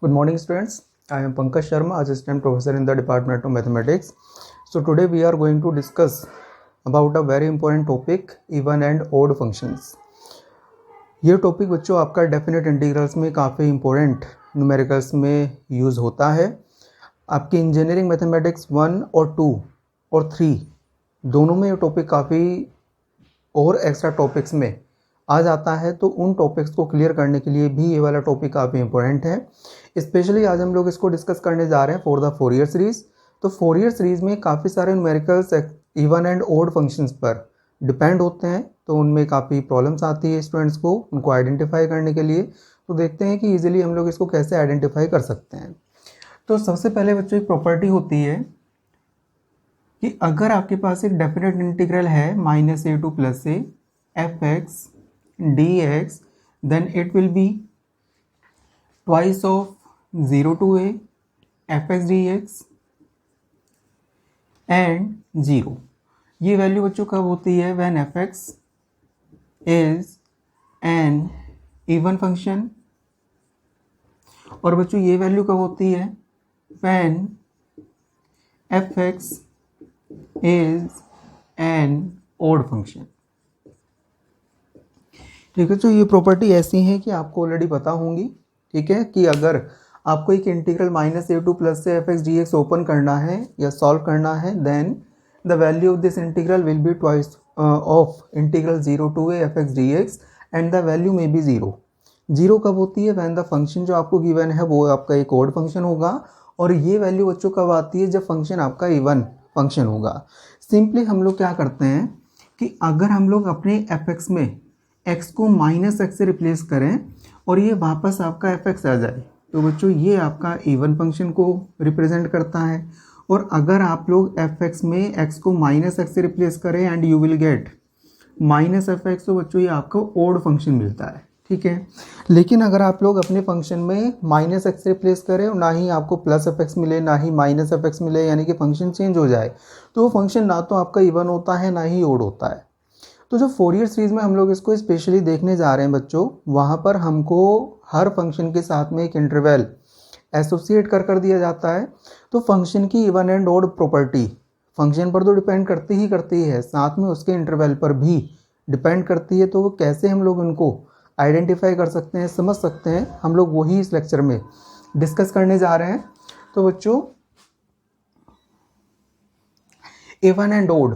Good morning, students. I am Pankaj Sharma, Assistant Professor in the Department of Mathematics. So today we are going to discuss about a very important topic, even and odd functions. ये topic बच्चों आपका definite integrals में काफ़ी important numericals में use होता है। आपकी engineering mathematics 1 और 2 और 3 दोनों में ये टॉपिक काफ़ी और एक्स्ट्रा टॉपिक्स में आ जाता है, तो उन टॉपिक्स को क्लियर करने के लिए भी ये वाला टॉपिक काफ़ी इंपॉर्टेंट है। स्पेशली आज हम लोग इसको डिस्कस करने जा रहे हैं फॉर द फोरियर सीरीज़। तो फोरियर सीरीज़ में काफ़ी सारे numericals even and odd functions पर डिपेंड होते हैं, तो उनमें काफ़ी प्रॉब्लम्स आती है स्टूडेंट्स को उनको आइडेंटिफाई करने के लिए। तो देखते हैं कि ईजिली हम लोग इसको कैसे आइडेंटिफाई कर सकते हैं। तो सबसे पहले बच्चों एक प्रॉपर्टी होती है कि अगर आपके पास एक डेफिनेट इंटीग्रल है -a to +a fx dx, then it will be twice of 0 to a fx dx and 0। ये वैल्यू बच्चों कब होती है? when fx is an even function। और बच्चों ये वैल्यू कब होती है? when fx is an odd function। ठीक है, तो ये प्रॉपर्टी ऐसी है कि आपको ऑलरेडी पता होंगी। ठीक है, कि अगर आपको एक integral -a to +a fx dx open करना है या सॉल्व करना है, then the value of this integral will be twice of integral 0 to a fx dx and the value may be 0। 0 कब होती है? वैन द फंक्शन जो आपको गिवन है वो आपका एक ओड फंक्शन होगा। और ये वैल्यू बच्चों कब आती है? जब फंक्शन आपका इवन फंक्शन होगा। सिंपली हम लोग क्या करते हैं कि अगर हम लोग अपने fx में x को -x से रिप्लेस करें और ये वापस आपका fx आ जाए, तो बच्चों ये आपका इवन फंक्शन को रिप्रेजेंट करता है। और अगर आप लोग fx में x को -x से रिप्लेस करें and you will get -fx, तो बच्चों ये आपको ओड फंक्शन मिलता है। ठीक है, लेकिन अगर आप लोग अपने फंक्शन में -x से रिप्लेस करें और ना ही आपको +fx मिले ना ही -fx मिले, यानी कि फंक्शन चेंज हो जाए, तो वो फंक्शन ना तो आपका इवन होता है ना ही ओड होता है। तो जो फोरियर सीरीज़ में हम लोग इसको स्पेशली देखने जा रहे हैं बच्चों, वहाँ पर हमको हर फंक्शन के साथ में एक इंटरवल एसोसिएट कर दिया जाता है। तो फंक्शन की even and odd property function पर तो डिपेंड करती है, साथ में उसके इंटरवल पर भी डिपेंड करती है। तो वो कैसे हम लोग उनको आइडेंटिफाई कर सकते हैं, समझ सकते हैं, हम लोग वही इस लेक्चर में डिस्कस करने जा रहे हैं। तो बच्चों इवन एंड ओड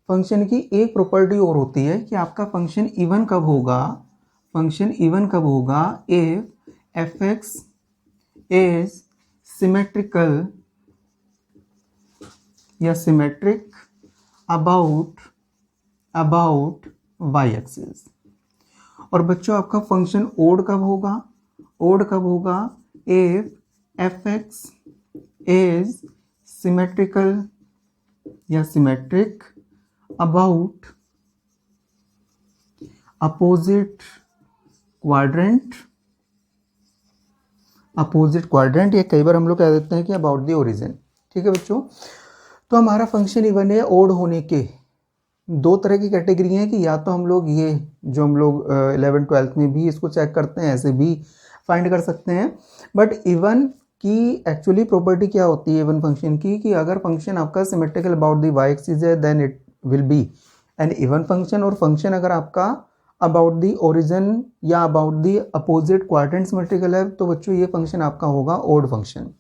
फंक्शन की एक प्रॉपर्टी और होती है कि आपका फंक्शन इवन कब होगा? इफ fx इज सिमेट्रिकल या सिमेट्रिक अबाउट y एक्सिस। और बच्चों आपका फंक्शन ओड कब होगा? इफ fx इज सिमेट्रिकल या सिमेट्रिक अबाउट अपोजिट क्वाड्रेंट, या कई बार हम लोग कह देते हैं कि अबाउट द ओरिजिन। ठीक है बच्चों, तो हमारा फंक्शन इवन है ओड होने के दो तरह की कैटेगरी हैं कि या तो हम लोग ये जो हम लोग 11th-12th में भी इसको चेक करते हैं, ऐसे भी फाइंड कर सकते हैं। बट इवन की एक्चुअली प्रॉपर्टी क्या होती है इवन फंक्शन की, कि अगर फंक्शन आपका symmetrical about the y axis है, then it will be an even function. और फंक्शन अगर आपका अबाउट द ओरिजिन या about the opposite quadrant symmetrical है, तो बच्चों ये फंक्शन आपका होगा ओड फंक्शन।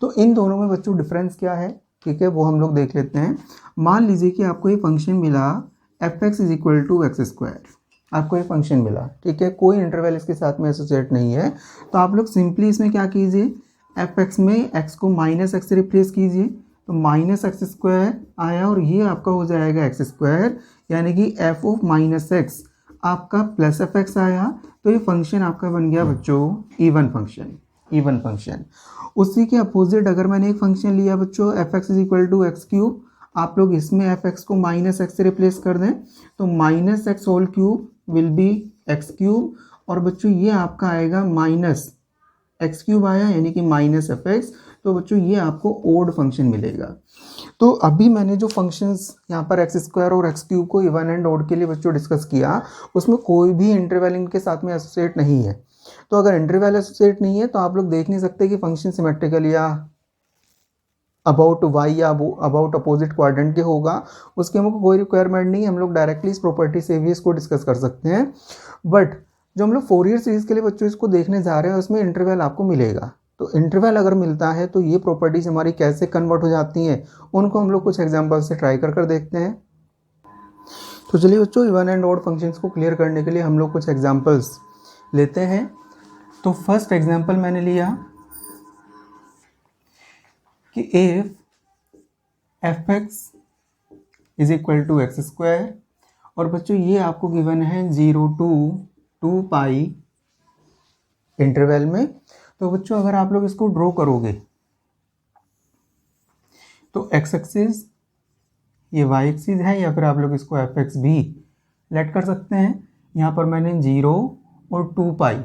तो इन दोनों में बच्चों डिफरेंस क्या है? ठीक है, वो हम लोग देख लेते हैं। मान लीजिए कि आपको ये फंक्शन मिला fx = x², आपको ये फंक्शन मिला। ठीक है, कोई इंटरवल इसके साथ में एसोसिएट नहीं है, तो आप लोग सिंपली इसमें क्या कीजिए, fx में x को -x से रिप्लेस कीजिए, तो -x² आया और ये आपका हो जाएगा x², यानी कि f ऑफ -x आपका +fx आया। तो ये फंक्शन आपका बन गया बच्चों इवन फंक्शन। उसी के अपोजिट अगर मैंने एक फंक्शन लिया बच्चों fx = x³, आप लोग इसमें fx को -x से रिप्लेस कर दें, तो -x³ विल बी x³, और बच्चों ये आपका आएगा -x³ आया, यानी कि -fx। तो बच्चों ये आपको ओड फंक्शन मिलेगा। तो अभी मैंने जो फंक्शंस यहाँ पर x² और x³ को इवन एंड ओड के लिए बच्चों डिस्कस किया, उसमें कोई भी इंटरवल इनके साथ में एसोसिएट नहीं है। तो अगर इंटरवल एसोसिएट नहीं है तो आप लोग देख नहीं सकते कि फंक्शन सिमेट्रिकल या अबाउट वाई या अबाउट अपोजिट क्वाड्रेंट के होगा। उसकी हमको कोई रिक्वायरमेंट नहीं है, हम लोग डायरेक्टली इस प्रॉपर्टी से भी इसको डिस्कस कर सकते हैं। बट जो हम लोग फोरियर सीरीज के लिए बच्चों इसको देखने जा रहे हैं उसमें इंटरवल आपको मिलेगा। तो इंटरवल अगर मिलता है तो ये प्रॉपर्टीज हमारी कैसे कन्वर्ट हो जाती हैं उनको हम लोग कुछ एग्जाम्पल से ट्राई कर देखते हैं। तो चलिए बच्चों, इवन एंड ऑड फंक्शंस को क्लियर करने के लिए हम लोग कुछ एग्जाम्पल्स लेते हैं। तो फर्स्ट एग्जाम्पल मैंने लिया कि if F X is equal to X square, और बच्चों ये आपको गिवन है 0 to 2 पाई इंटरवल में। तो बच्चों अगर आप लोग इसको ड्रॉ करोगे तो एक्स एक्सिस ये वाई एक्सिस है, या फिर आप लोग इसको एफ एक्स भी लेट कर सकते हैं। यहाँ पर मैंने 0 और 2 पाई,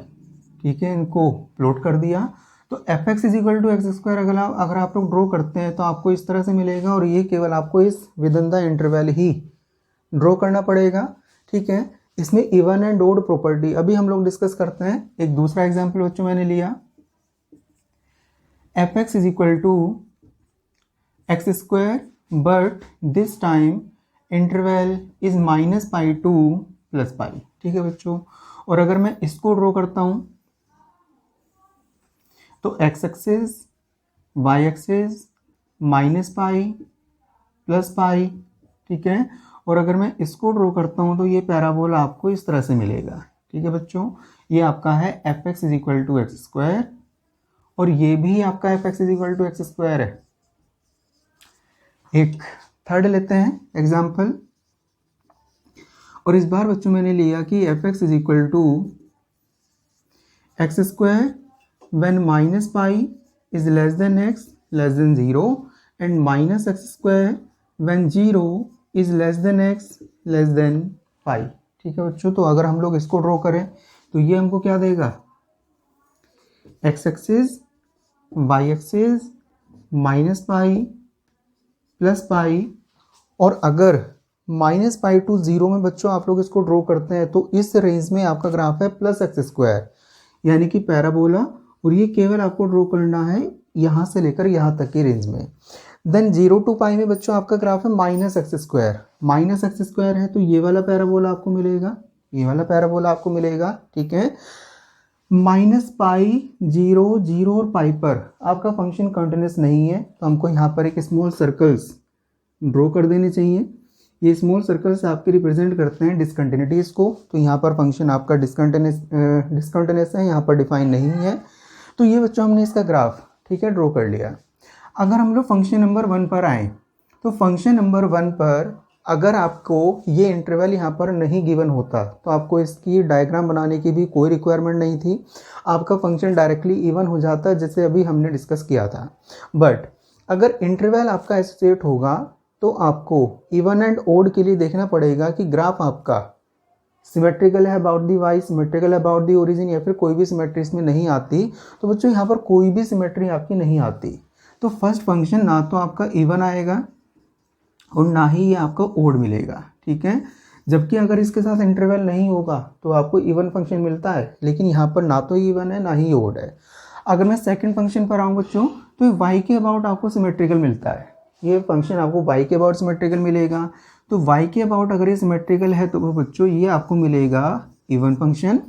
ठीक है, इनको प्लॉट कर दिया। तो F X is equal to X square अगर आप लोग ड्रॉ करते हैं तो आपको इस तरह से मिलेगा, और ये केवल आपको इस with in the interval he draw करना पड़ेगा, ठीक है। इसमें इवन एंड ऑड प्रॉपर्टी अभी हम लोग डिस्कस करते हैं। एक दूसरा एग्जाम्पल बच्चों मैंने लिया, F X is equal to X square but this time interval is -π to +π, ठीक है बच्चों। और अगर मैं इसको ड्रॉ करता हूं तो एक्स एक्सिस वाई एक्सिस -π +π, ठीक है। और अगर मैं इसको ड्रॉ करता हूं तो ये पैराबोला आपको इस तरह से मिलेगा, ठीक है बच्चों। ये आपका है F X is equal to X square, और ये भी आपका F X is equal to X square है। एक थर्ड लेते हैं एग्जाम्पल, और इस बार बच्चों मैंने लिया कि F X is equal to X square when -π is less than x less than 0 and -x square when 0 is less than x less than π, ठीक है बच्चों। तो अगर हम लोग इसको ड्रॉ करें तो ये हमको क्या देगा, x एक्सिस y एक्सिस -π +π, और अगर -π to 0 में बच्चों आप लोग इसको ड्रॉ करते हैं तो इस रेंज में आपका ग्राफ है +x², यानी कि पैराबोला, और ये केवल आपको ड्रॉ करना है यहाँ से लेकर यहाँ तक की रेंज में। देन 0 to π में बच्चों आपका ग्राफ है -x², है तो ये वाला पैराबोला आपको मिलेगा, ये वाला पैराबोला आपको मिलेगा, ठीक है। -π 0 0 और π पर आपका फंक्शन कंटिन्यूस नहीं है, तो हमको यहाँ पर एक स्मॉल सर्कल्स ड्रॉ कर देने चाहिए। ये स्मॉल सर्कल्स आपके रिप्रेजेंट करते हैं डिसकंटिन्यूटीज को। तो यहाँ पर फंक्शन आपका डिसकंटिन्यूस है, यहाँ पर डिफाइन नहीं है। तो ये बच्चों हमने इसका ग्राफ, ठीक है, ड्रॉ कर लिया। अगर हम लोग फंक्शन नंबर 1 पर आए तो फंक्शन नंबर 1 पर अगर आपको ये इंटरवल यहाँ पर नहीं गिवन होता तो आपको इसकी डायग्राम बनाने की भी कोई रिक्वायरमेंट नहीं थी, आपका फंक्शन डायरेक्टली इवन हो जाता है जैसे अभी हमने डिस्कस किया था। बट अगर इंटरवल आपका एसोसिएट होगा तो आपको इवन एंड ऑड के लिए देखना पड़ेगा कि ग्राफ आपका सिमेट्रिकल है अबाउट दी वाई, सिमेट्रिकल है अबाउट दी ओरिजिन, या फिर कोई भी सिमेट्री इसमें नहीं आती। तो बच्चों यहाँ पर कोई भी सिमेट्री आपकी नहीं आती, तो फर्स्ट फंक्शन ना तो आपका इवन आएगा और ना ही ये आपका ओड मिलेगा, ठीक है। जबकि अगर इसके साथ इंटरवल नहीं होगा तो आपको इवन फंक्शन मिलता है, लेकिन यहाँ पर ना तो इवन है ना ही ओड है। अगर मैं सेकंड फंक्शन पर आऊँ बच्चों तो वाई के अबाउट आपको सिमेट्रिकल मिलता है, ये फंक्शन आपको वाई के अबाउट सिमेट्रिकल मिलेगा। तो y के अबाउट अगर ये सिमेट्रिकल है तो बच्चों ये आपको मिलेगा इवन फंक्शन।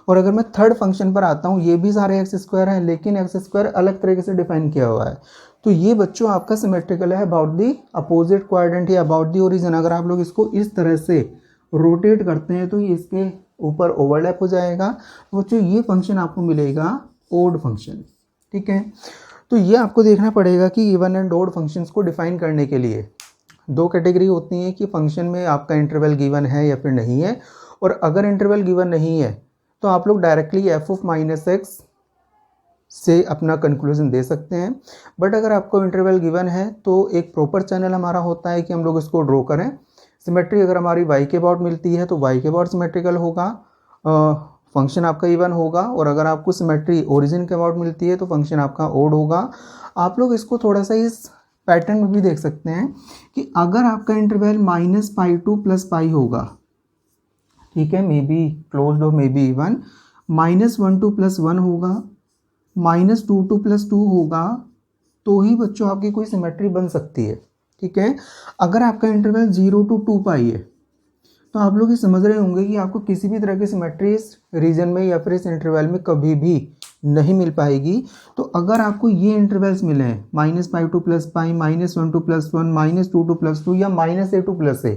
और अगर मैं थर्ड फंक्शन पर आता हूँ, ये भी सारे x² हैं लेकिन x² अलग तरीके से डिफाइन किया हुआ है, तो ये बच्चों आपका सिमेट्रिकल है अबाउट दी अपोजिट क्वाड्रेंट या अबाउट दी ओरिजिन। अगर आप लोग इसको इस तरह से रोटेट करते हैं तो ये इसके ऊपर ओवरलैप हो जाएगा। तो बच्चों ये फंक्शन आपको मिलेगा ओड फंक्शन, ठीक है। तो ये आपको देखना पड़ेगा कि इवन एंड ऑड फंक्शंस को डिफाइन करने के लिए दो कैटेगरी होती हैं कि फंक्शन में आपका इंटरवल गिवन है या फिर नहीं है। और अगर इंटरवल गिवन नहीं है तो आप लोग डायरेक्टली f(-x) से अपना कंक्लूजन दे सकते हैं। बट अगर आपको इंटरवल गिवन है तो एक प्रॉपर चैनल हमारा होता है कि हम लोग इसको ड्रॉ करें। सिमेट्री अगर हमारी y के अबाउट मिलती है तो y के अबाउट सिमेट्रिकल होगा, फंक्शन आपका इवन होगा। और अगर आपको सिमेट्री ओरिजिन के अबाउट मिलती है तो फंक्शन आपका ओड होगा। आप लोग इसको थोड़ा सा इस पैटर्न में भी देख सकते हैं कि अगर आपका इंटरवल -π to +π होगा, ठीक है, मे बी क्लोज्ड और मे बी इवन, -1 2 + 1 होगा, -2 2 + 2 होगा, तो ही बच्चों आपकी कोई सिमेट्री बन सकती है। ठीक है, अगर आपका इंटरवल 0 to 2π है तो आप लोग ये समझ रहे होंगे कि आपको किसी भी तरह की सिमेट्री इस रीजन में या फिर इस इंटरवल में कभी भी नहीं मिल पाएगी। तो अगर आपको ये इंटरवल्स मिले हैं -π2 + π, -1 2 + 1, -2 2 + 2 या -a2 + a,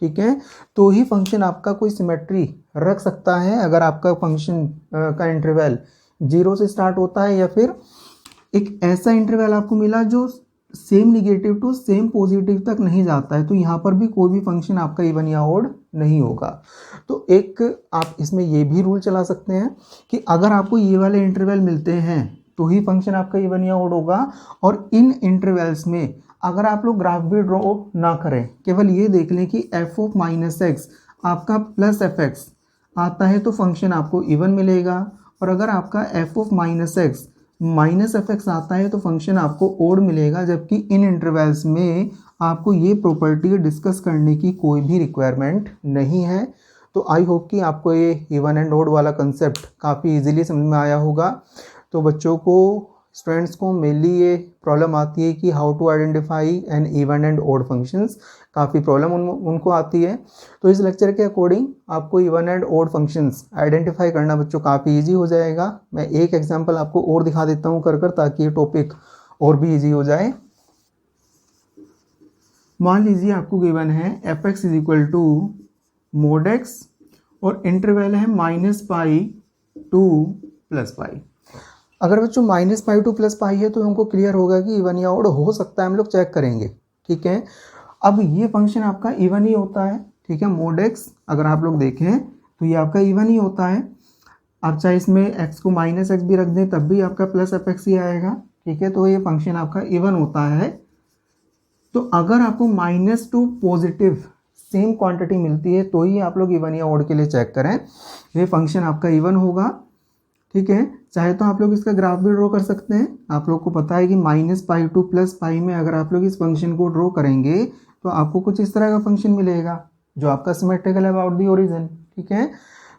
ठीक है, तो ही फंक्शन आपका कोई सिमेट्री रख सकता है। अगर आपका फंक्शन का इंटरवल 0 से स्टार्ट होता है या फिर एक ऐसा इंटरवल आपको मिला जो same negative to same positive तक नहीं जाता है, तो यहाँ पर भी कोई भी फंक्शन आपका इवन या ऑड नहीं होगा। तो एक आप इसमें ये भी रूल चला सकते हैं कि अगर आपको ये वाले इंटरवल मिलते हैं तो ही फंक्शन आपका इवन या ऑड होगा, और इन इंटरवल्स में अगर आप लोग ग्राफ भी ड्रॉ ना करें, केवल ये देख लें कि f(-x) आपका +fx आता है तो फंक्शन आपको इवन मिलेगा, और अगर आपका f(-x) -fx आता है तो फंक्शन आपको ओड मिलेगा। जबकि इन इंटरवल्स में आपको ये प्रॉपर्टी डिस्कस करने की कोई भी रिक्वायरमेंट नहीं है। तो आई होप कि आपको ये इवन एंड ओड वाला कंसेप्ट काफ़ी इजीली समझ में आया होगा। तो बच्चों को, स्टूडेंट्स को मेनली ये प्रॉब्लम आती है कि how to identify an even and odd functions, काफ़ी प्रॉब्लम उनको आती है। तो इस लेक्चर के अकॉर्डिंग आपको even and odd functions identify करना बच्चों काफ़ी इजी हो जाएगा। मैं एक एग्जांपल आपको और दिखा देता हूँ कर ताकि ये टॉपिक और भी इजी हो जाए। मान लीजिए आपको गिवन है f(x) = mod x और इंटरवल है -π2 + π। अगर बच्चों -π2 + π है तो हमको क्लियर होगा कि इवन या ऑड हो सकता है, हम लोग चेक करेंगे। ठीक है, अब ये फंक्शन आपका इवन ही होता है। ठीक है, mod x अगर आप लोग देखें तो ये आपका इवन ही होता है। आप चाहे इसमें x को -x भी रख दें तब भी आपका +fx ही आएगा। ठीक है, तो ये फंक्शन आपका इवन होता है। तो अगर आपको -2 पॉजिटिव सेम क्वांटिटी मिलती है तो ही आप लोग इवन या ऑड के लिए चेक करें, ये फंक्शन आपका इवन होगा। ठीक है, चाहे तो आप लोग इसका ग्राफ भी ड्रॉ कर सकते हैं। आप लोग को पता है कि -π2 + π में अगर आप लोग इस फंक्शन को ड्रॉ करेंगे तो आपको कुछ इस तरह का फंक्शन मिलेगा जो आपका सिमेट्रिकल अबाउट द ओरिजिन। ठीक है,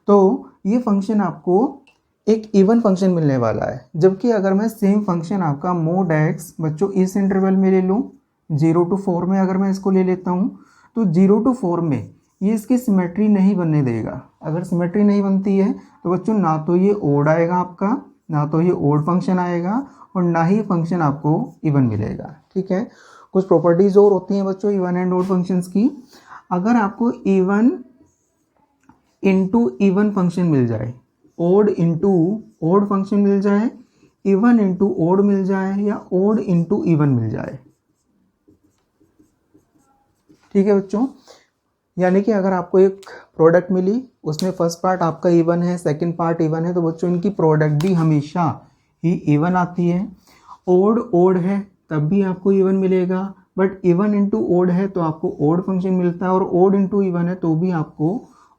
तो ये फंक्शन आपको एक इवन फंक्शन मिलने वाला है। जबकि अगर मैं सेम फंक्शन आपका mod x बच्चों इस इंटरवल में ले लूँ 0 to 4 में, अगर मैं इसको ले लेता हूँ तो 0 to 4 में ये इसकी सिमेट्री नहीं बनने देगा। अगर सिमेट्री नहीं बनती है तो बच्चों ना तो ये ओड आएगा आपका, ना तो ये ओड फंक्शन आएगा, और ना ही फंक्शन आपको इवन मिलेगा। ठीक है, कुछ प्रॉपर्टीज और होती हैं बच्चों इवन एंड ओड फंक्शंस की। अगर आपको इवन इंटू इवन फंक्शन मिल जाए, ओड इंटू ओड फंक्शन मिल जाए, इवन इंटू ओड मिल जाए, या ओड इंटू इवन मिल जाए। ठीक है बच्चों, यानी कि अगर आपको एक प्रोडक्ट मिली उसमें फर्स्ट पार्ट आपका इवन है, सेकंड पार्ट इवन है, तो बच्चों इनकी प्रोडक्ट भी हमेशा ही इवन आती है। ओड ओड है तब भी आपको इवन मिलेगा, बट इवन इंटू ओड है तो आपको ओड फंक्शन मिलता है, और ओड इंटू इवन है तो भी आपको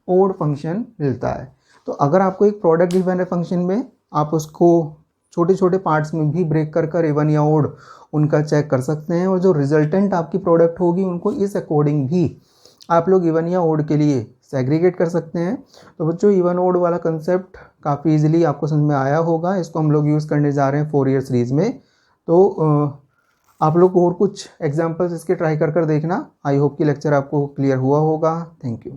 ओड फंक्शन मिलता है। तो अगर आपको एक प्रोडक्ट गिवन है फंक्शन में, आप उसको छोटे छोटे पार्ट्स में भी ब्रेक कर इवन या ओड उनका चेक कर सकते हैं, और जो रिजल्टेंट आपकी प्रोडक्ट होगी उनको इस अकॉर्डिंग भी आप लोग इवन या ओड के लिए सेग्रीगेट कर सकते हैं। तो बच्चों इवन ओड वाला कंसेप्ट काफ़ी इजीली आपको समझ में आया होगा। इसको हम लोग यूज़ करने जा रहे हैं 4 ईयर सीरीज़ में। तो आप लोग और कुछ एग्जांपल्स इसके ट्राई कर देखना। आई होप कि लेक्चर आपको क्लियर हुआ होगा। Thank you.